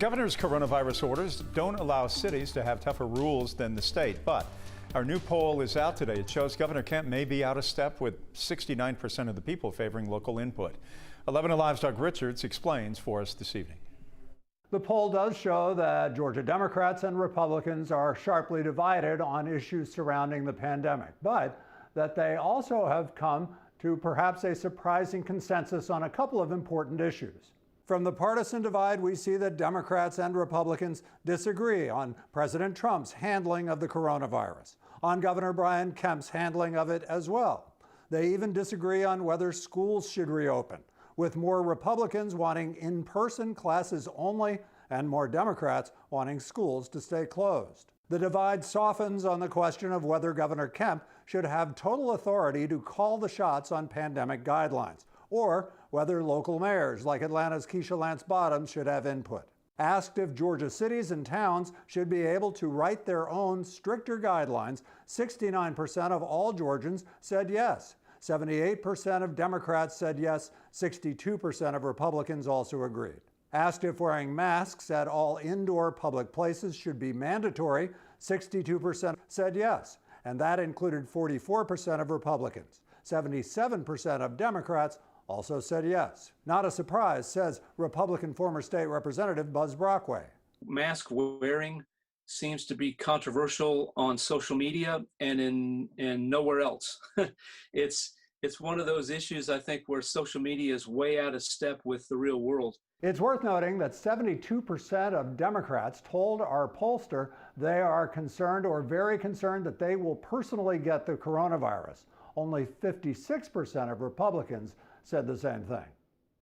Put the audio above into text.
Governor's coronavirus orders don't allow cities to have tougher rules than the state, but our new poll is out today. It shows Governor Kemp may be out of step with 69% of the people favoring local input. 11 Alive's Doug Richards explains for us this evening. The poll does show that Georgia Democrats and Republicans are sharply divided on issues surrounding the pandemic, but that they also have come to perhaps a surprising consensus on a couple of important issues. From the partisan divide, we see that Democrats and Republicans disagree on President Trump's handling of the coronavirus, on Governor Brian Kemp's handling of it as well. They even disagree on whether schools should reopen, with more Republicans wanting in-person classes only and more Democrats wanting schools to stay closed. The divide softens on the question of whether Governor Kemp should have total authority to call the shots on pandemic guidelines, or whether local mayors like Atlanta's Keisha Lance Bottoms should have input. Asked if Georgia cities and towns should be able to write their own stricter guidelines, 69% of all Georgians said yes. 78% of Democrats said yes. 62% of Republicans also agreed. Asked if wearing masks at all indoor public places should be mandatory, 62% said yes, and that included 44% of Republicans. 77% of Democrats also said yes. Not a surprise, says Republican former state representative Buzz Brockway. Mask wearing seems to be controversial on social media and in nowhere else. It's one of those issues, I think, where social media is way out of step with the real world. It's worth noting that 72% of Democrats told our pollster they are concerned or very concerned that they will personally get the coronavirus. Only 56% of Republicans said the same thing.